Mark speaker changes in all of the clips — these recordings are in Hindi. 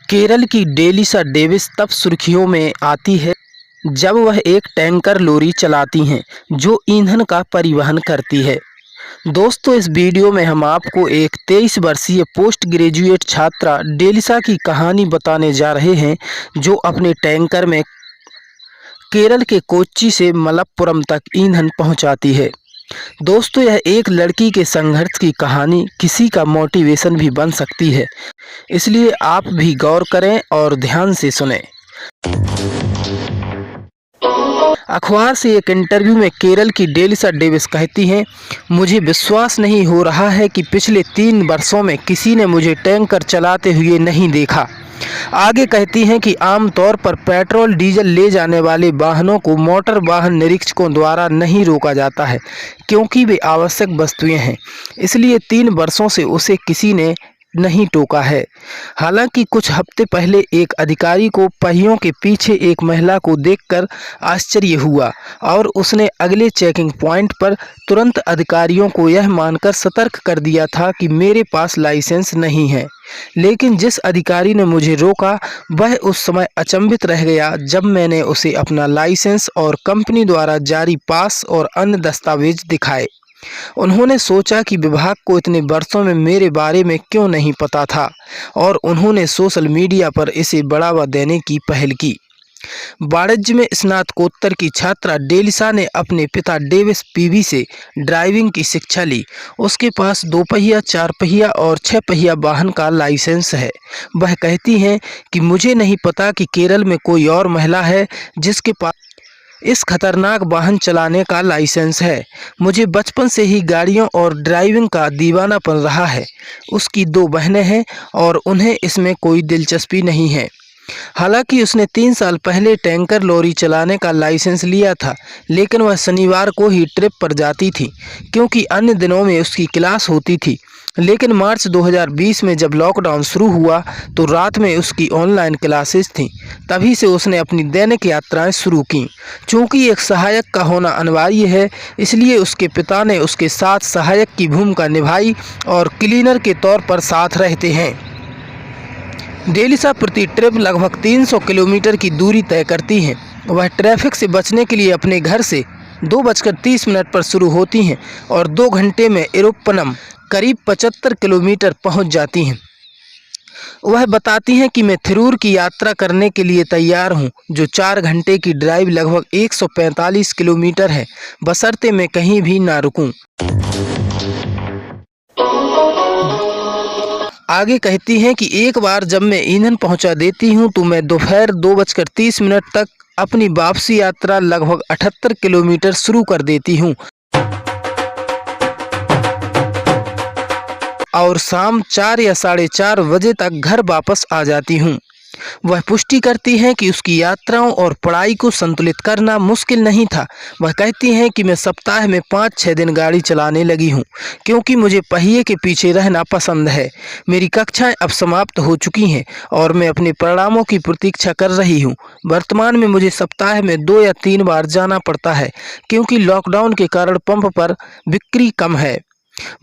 Speaker 1: केरल की डेलिसा डेविस तब सुर्खियों में आती है जब वह एक टैंकर लॉरी चलाती हैं जो ईंधन का परिवहन करती है। दोस्तों, इस वीडियो में हम आपको एक 23 वर्षीय पोस्ट ग्रेजुएट छात्रा डेलिसा की कहानी बताने जा रहे हैं जो अपने टैंकर में केरल के कोच्चि से मलप्पुरम तक ईंधन पहुंचाती है। दोस्तों, यह एक लड़की के संघर्ष की कहानी किसी का मोटिवेशन भी बन सकती है, इसलिए आप भी गौर करें और ध्यान से सुनें। अखबार से एक इंटरव्यू में केरल की डेलिसा डेविस कहती हैं, मुझे विश्वास नहीं हो रहा है कि पिछले 3 वर्षों में किसी ने मुझे टैंकर चलाते हुए नहीं देखा। आगे कहती हैं कि आमतौर पर पेट्रोल डीजल ले जाने वाले वाहनों को मोटर वाहन निरीक्षकों द्वारा नहीं रोका जाता है क्योंकि वे आवश्यक वस्तुएं हैं, इसलिए 3 वर्षों से उसे किसी ने नहीं टोका है। हालांकि कुछ हफ्ते पहले एक अधिकारी को पहियों के पीछे एक महिला को देखकर आश्चर्य हुआ और उसने अगले चेकिंग पॉइंट पर तुरंत अधिकारियों को यह मानकर सतर्क कर दिया था कि मेरे पास लाइसेंस नहीं है। लेकिन जिस अधिकारी ने मुझे रोका वह उस समय अचंभित रह गया जब मैंने उसे अपना लाइसेंस और कंपनी द्वारा जारी पास और अन्य दस्तावेज दिखाए। उन्होंने सोचा कि विभाग को इतने वर्षों में मेरे बारे में क्यों नहीं पता था और उन्होंने सोशल मीडिया पर इसे बढ़ावा देने की पहल की। वाणिज्य में स्नातकोत्तर की छात्रा डेलिसा ने अपने पिता डेविस पीवी से ड्राइविंग की शिक्षा ली। उसके पास 2 पहिया, 4 पहिया और 6 पहिया वाहन का लाइसेंस है। वह कहती हैं कि मुझे नहीं पता कि केरल में कोई और महिला है जिसके पास इस खतरनाक वाहन चलाने का लाइसेंस है। मुझे बचपन से ही गाड़ियों और ड्राइविंग का दीवानापन रहा है। उसकी 2 बहनें हैं और उन्हें इसमें कोई दिलचस्पी नहीं है। हालांकि उसने 3 साल पहले टैंकर लॉरी चलाने का लाइसेंस लिया था, लेकिन वह शनिवार को ही ट्रिप पर जाती थी क्योंकि अन्य दिनों में उसकी क्लास होती थी। लेकिन मार्च 2020 में जब लॉकडाउन शुरू हुआ तो रात में उसकी ऑनलाइन क्लासेस थीं। तभी से उसने अपनी दैनिक यात्राएं शुरू कीं। चूँकि एक सहायक का होना अनिवार्य है, इसलिए उसके पिता ने उसके साथ सहायक की भूमिका निभाई और क्लीनर के तौर पर साथ रहते हैं। डेलिसा प्रति ट्रिप लगभग 300 किलोमीटर की दूरी तय करती हैं। वह ट्रैफिक से बचने के लिए अपने घर से 2:30 पर शुरू होती हैं और 2 घंटे में इरुप्पनम करीब 75 किलोमीटर पहुंच जाती हैं। वह बताती हैं कि मैं थिरूर की यात्रा करने के लिए तैयार हूं, जो 4 घंटे की ड्राइव लगभग 145 किलोमीटर है, बशर्ते मैं कहीं भी ना रुकूं। आगे कहती हैं कि एक बार जब मैं ईंधन पहुंचा देती हूं तो मैं दोपहर 2:30 तक अपनी वापसी यात्रा लगभग 78 किलोमीटर शुरू कर देती हूं और शाम 4 या 4:30 बजे तक घर वापस आ जाती हूं। वह पुष्टि करती हैं कि उसकी यात्राओं और पढ़ाई को संतुलित करना मुश्किल नहीं था। वह कहती हैं कि मैं सप्ताह में 5-6 दिन गाड़ी चलाने लगी हूं क्योंकि मुझे पहिए के पीछे रहना पसंद है। मेरी कक्षाएं अब समाप्त हो चुकी हैं और मैं अपने परिणामों की प्रतीक्षा कर रही हूं। वर्तमान में मुझे सप्ताह में 2 या 3 बार जाना पड़ता है क्योंकि लॉकडाउन के कारण पंप पर बिक्री कम है।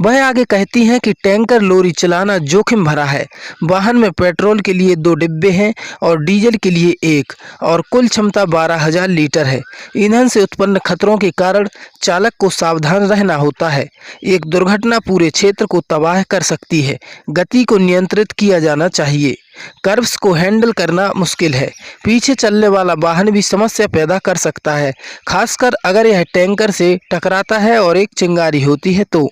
Speaker 1: वह आगे कहती हैं कि टैंकर लॉरी चलाना जोखिम भरा है। वाहन में पेट्रोल के लिए 2 डिब्बे हैं और डीजल के लिए 1 और कुल क्षमता 12,000 लीटर है। ईंधन से उत्पन्न खतरों के कारण चालक को सावधान रहना होता है। एक दुर्घटना पूरे क्षेत्र को तबाह कर सकती है। गति को नियंत्रित किया जाना चाहिए। कर्व्स को हैंडल करना मुश्किल है। पीछे चलने वाला वाहन भी समस्या पैदा कर सकता है, खासकर अगर यह टैंकर से टकराता है और एक चिंगारी होती है तो।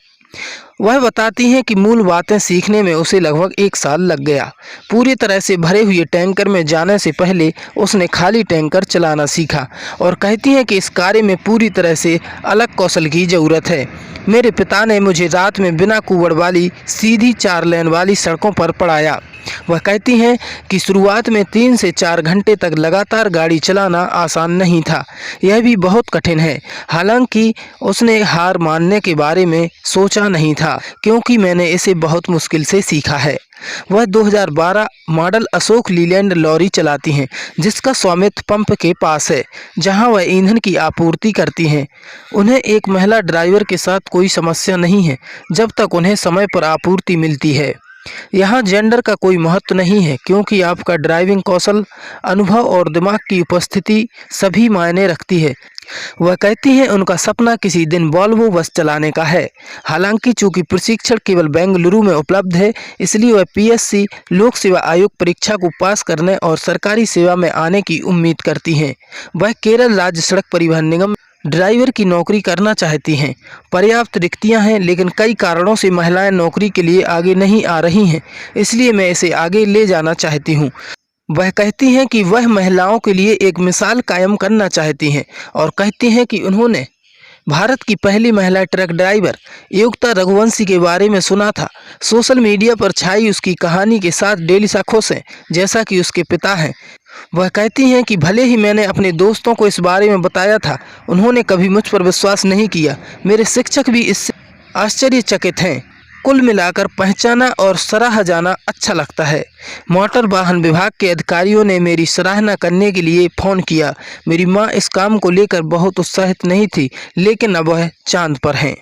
Speaker 1: वह बताती हैं कि मूल बातें सीखने में उसे लगभग 1 साल लग गया। पूरी तरह से भरे हुए टैंकर में जाने से पहले उसने खाली टैंकर चलाना सीखा और कहती हैं कि इस कार्य में पूरी तरह से अलग कौशल की ज़रूरत है। मेरे पिता ने मुझे रात में बिना कुवड़ वाली सीधी 4 लेन वाली सड़कों पर पढ़ाया। वह कहती हैं कि शुरुआत में 3 से 4 घंटे तक लगातार गाड़ी चलाना आसान नहीं था, यह भी बहुत कठिन है। हालांकि उसने हार मानने के बारे में सोचा नहीं था क्योंकि मैंने इसे बहुत मुश्किल से सीखा है। वह 2012 मॉडल अशोक लीलैंड लॉरी चलाती हैं जिसका स्वामित्व पंप के पास है जहां वह ईंधन की आपूर्ति करती हैं। उन्हें एक महिला ड्राइवर के साथ कोई समस्या नहीं है जब तक उन्हें समय पर आपूर्ति मिलती है। यहाँ जेंडर का कोई महत्व नहीं है, क्योंकि आपका ड्राइविंग कौशल, अनुभव और दिमाग की उपस्थिति सभी मायने रखती है। वह कहती हैं उनका सपना किसी दिन वॉल्वो बस चलाने का है। हालांकि चूंकि प्रशिक्षण केवल बेंगलुरु में उपलब्ध है, इसलिए वह पीएससी लोक सेवा आयोग परीक्षा को पास करने और सरकारी सेवा में आने की उम्मीद करती हैं। वह केरल राज्य सड़क परिवहन निगम ड्राइवर की नौकरी करना चाहती हैं। पर्याप्त रिक्तियां हैं, लेकिन कई कारणों से महिलाएं नौकरी के लिए आगे नहीं आ रही हैं, इसलिए मैं इसे आगे ले जाना चाहती हूं। वह कहती हैं कि वह महिलाओं के लिए एक मिसाल कायम करना चाहती हैं और कहती हैं कि उन्होंने भारत की पहली महिला ट्रक ड्राइवर युक्ता रघुवंशी के बारे में सुना था। सोशल मीडिया पर छाई उसकी कहानी के साथ डेलिसा खुश हैं, जैसा कि उसके पिता हैं। वह कहती हैं कि भले ही मैंने अपने दोस्तों को इस बारे में बताया था, उन्होंने कभी मुझ पर विश्वास नहीं किया। मेरे शिक्षक भी इससे आश्चर्यचकित हैं। कुल मिलाकर पहचाना और सराहा जाना अच्छा लगता है। मोटर वाहन विभाग के अधिकारियों ने मेरी सराहना करने के लिए फ़ोन किया। मेरी माँ इस काम को लेकर बहुत उत्साहित नहीं थी, लेकिन अब वह चांद पर हैं।